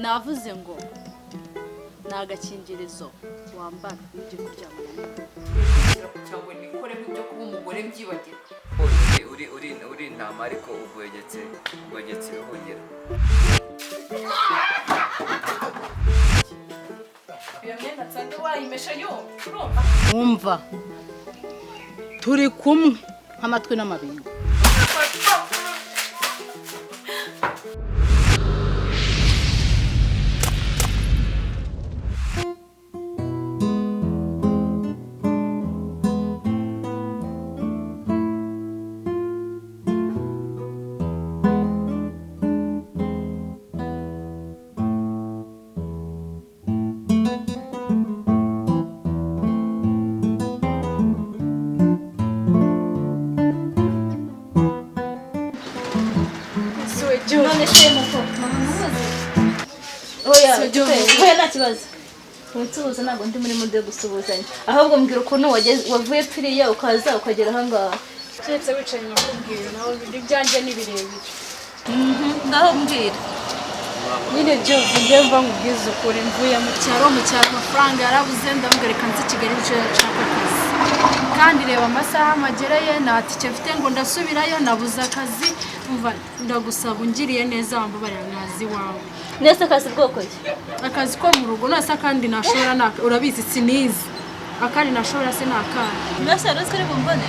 navuze ngo nagakingirizo wambara ibyo kuryamana cyangwa nikore ibyo kuba umugore byibagirwa uri intama ariko ugwegetse ibihungiro. iyo myenda nsanze wayimesha yo wumva turi kumwe nk'amatwi n'amabingo. none se muko oya nta kibazo unsuhuza ntabwo ndi muri mude gusuhuzanya ahubwo mbwira ukuntu wavuye piriya ukaza ukagera aha ngaha keretse wicaye nakubwira nawe ibyanjye ni birebire ngaho mbwira nyine njye mva nkubwiza ukuri mvuye mu cyaro amafaranga yarabuze ndamubwira reka nzi Kigali nicyo nshaka akazi kandi reba amasaha magereye nta tike mfite ngo ndasubirayo nabuze akazi umva ndagusaba ungiriye neza wambabarira nkazi wawe nese akazi bwoko ki akazi ko mu rugo nasa kandi nashobora urabizi sinizi akandi nashobora se nakandi nese rusere bumbone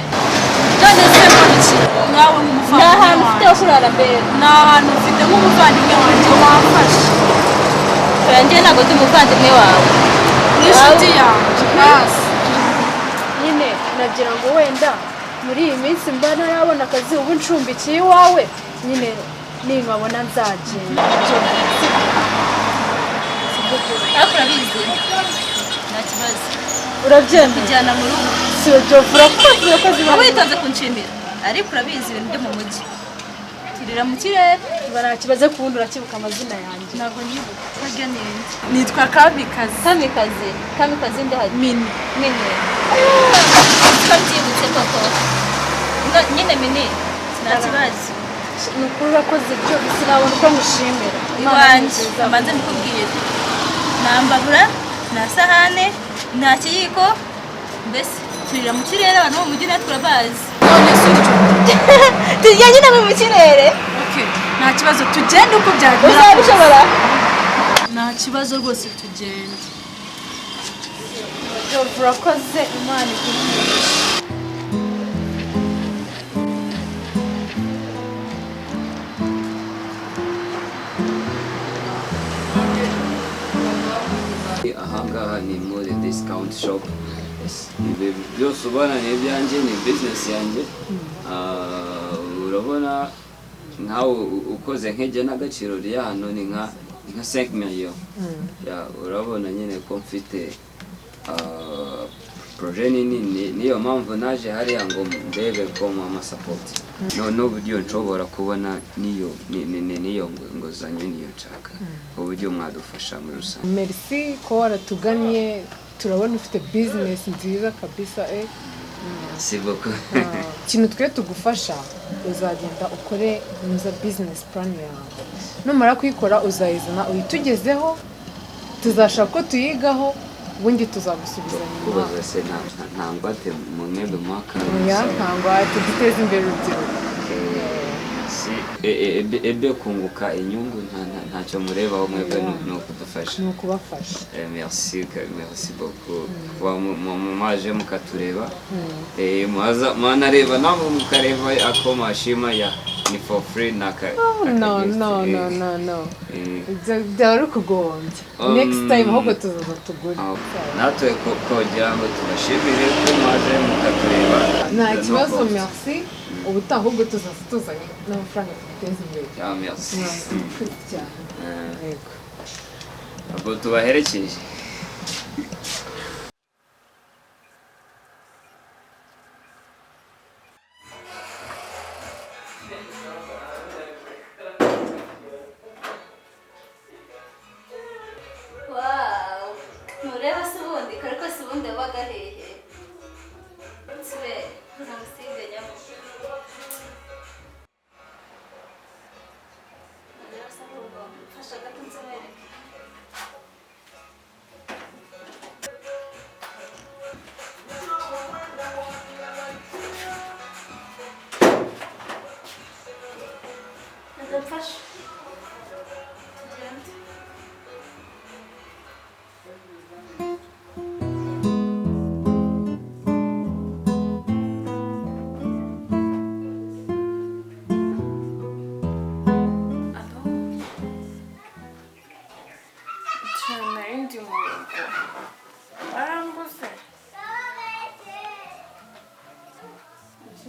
none se iki nawe nk'umuvandimwe ahantu ufite ho kurara mbere ni ahantu ufite nk'umuvandimwe wanjye wamfashe njye ntabwo ndi umuvandimwe wawe n'inshuti yanjye hasi nyine nagira ngo wenda muri iyi minsi mba narabona akazi ubu ncumbikiye iwawe nyine ninkabona nzagenda ariko urabizi nta kibazo urabyemera kujyana mu rugo si ibyo urakoze wowe witonze kunshimira ariko urabizi ibintu byo mu mujyi kirira mu kirere nta kibazo kubundi urakibuka amazina yanjye ntabwo nyibuka harya neza nitwa Kamikazi Kamikazi ndahari Mini ko byibutse koko nyine Mini nta kibazo ni ukuri urakoze byo sinabona uko ngushimira iwanjye amaze mukubwira nambabura nta sahane nta kiyiko mbese turira mu kirere abantu bo mu mujyi natwe turabazi none se tujya nyine mu kirere nta kibazo tugende uko byagera uzabishobora nta kibazo rwose tugende urakoze Imana ikugumisha ahangaha ni muri discount shop. Ibi byose ubona ni ibyanjye, ni business yanjye. Urabona nkawe ukoze nk'ijya n'agaciro rya hano ni nka 5 million. Urabona nyine ko mfite projet nini, niyo mpamvu naje hariya ngo ndebe ko mama support n'uburyo nshobora kubona niyo nguzanyo niyo nshaka uburyo mwadufasha muri rusange. Merci ko waratuganye, turabona ufite business nziza kabisa Merci beaucoup. Ikintu twe tugufasha uzagenda ukore muza business plan yawe, numara kuyikora uzayizana uyitugezeho, tuzashaka ko tuyigaho ubundi tuzagusubiza nyuma. Kubaza se ntangwate mu mwebe mwaka ntangwate duteze imbere urubyiruko. Ebe kunguka inyungu ntacyo murebaho mwebwe ni ukudufasha, ni ukubafasha. Merci beaucoup. Mwaje mukatureba, mwanareba namwe mukareba ako mashima ya ni for free naka. No. Byari kugombye. Next time ahubwo tuzaza tugure. Natwe kugira ngo tubashimire ko mwaje mukatureba. Nta kibazo, merci. Ubutaha ahubwo tuzaza tuzanye n'amafaranga tuteze imbere. Merci. Yego. Abo tubaherekeje. Wow, ntureba se ubundi kare ko se ubundi wabaga hehe nsube ntamusiganyamo ntureba se ahubwo mfasha gato nsobereke ndafashe tugende. cyane indi mu rugo barambuze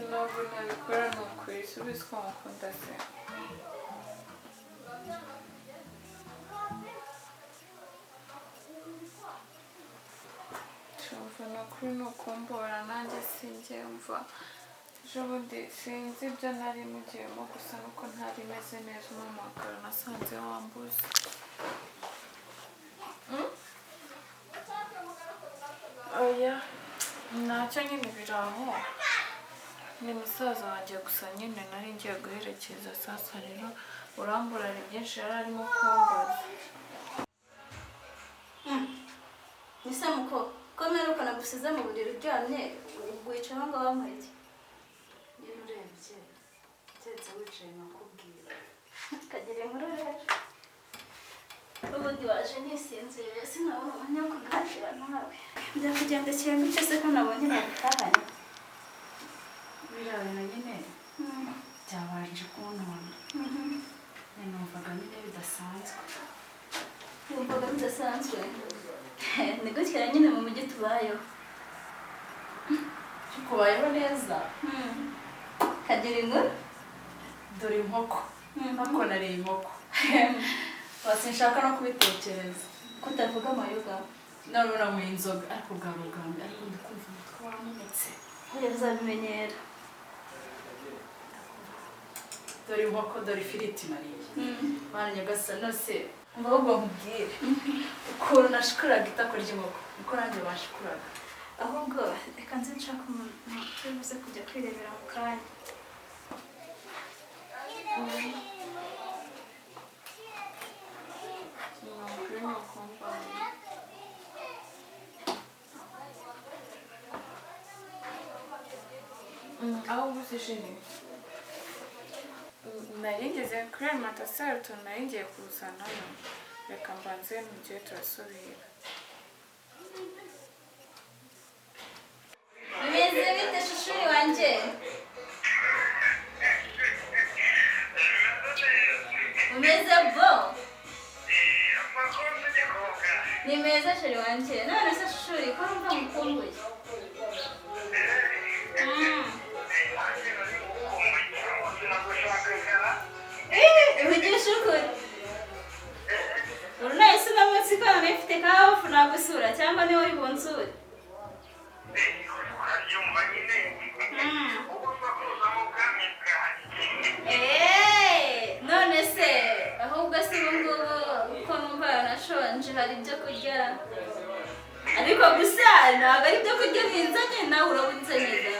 ntabwo nabikora ni ukuri subiza ko mukunda se nshobora ni ukuri ni ukumbora nanjye sinjyemva ejo bundi sinzi ibyo nari mugiyemo gusa nuko ntari meze neza umumagara nasanze wambuze oya ntacyo nyine biri aho ni musaza wanjye gusa nyine nari ngiye guherekeza sasa rero urambura ari byinshi yari arimo kumbaza Nisa muko ko mperuka nagusize mu buriri uryamye wicaye aho ngaho wamuha iki? Iyo urebye keretse wicaye nakubwira Kagira inkuru rero ubundi waje nisinziriye sinabona umwanya wo kuganira nawe byakugendekeye gute se ko nabonye nabitahanye biriya nyine byabanje kunona numvaga nyine bidasanzwe wumvaga bidasanzwe ni gutya nyine mu mujyi tubayeho kubayeho neza kagira inkuru dore inkoko ariko nariye inkoko sinshaka no kubitekereza kutavuga amayoga none uramuye inzoga ariko bwa mbere ariko ndi kumva umutwe wamenetse oya uzabimenyera dore inkoko dore ifiriti nariye mwana nyagasani nose ahubwo nkubwire ukuntu nashikuraga itako ry'inkoko niko nanjye bashikuraga ahubwo reka nzi nshaka umuntu tubuze kujya kwirebera mu kanya aho ubuze jini nari ngeze kuri alimantasiyo utuntu nari ngiye kuzanayo reka mbanze mugihe turasubira bimeze bite shushuri wanjye umeze bo ni meza shuri wanjye none se shushuri ko numva mukumbuye uvugisha ukuri uru nahise unamutse ko nanifite kahofu nagusura cyangwa niwe uri bunsure none se ahubwo si ubungubu uko numva yanashonje hari ibyo kurya ariko gusa ntabwo ari ibyo kurya binzanye nawe urabunzanira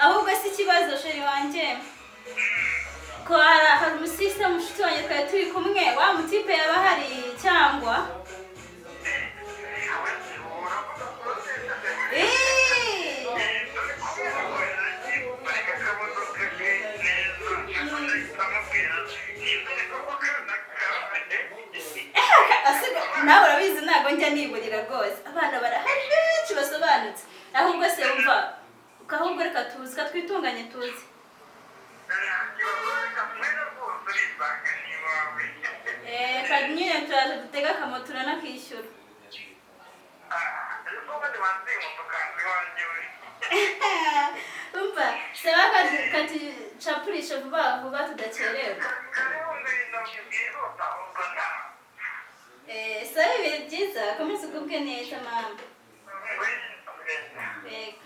ahubwo si ikibazo sheri wanjye ko hari umusista mushiki wanjye twari turi kumwe wa mutipe yaba hari cyangwa nawe urabizi ntabwo njya niburira rwose abana barahari benshi basobanutse ahubwo se wumva ahubwo reka tuzi ka twitunganye tuzi kandi nyine turaje dutega akamoto turanakishyura umva saba katucapurisha vuba vuba tudakererwa saba ibihe byiza komeza ugubwe neza mama yego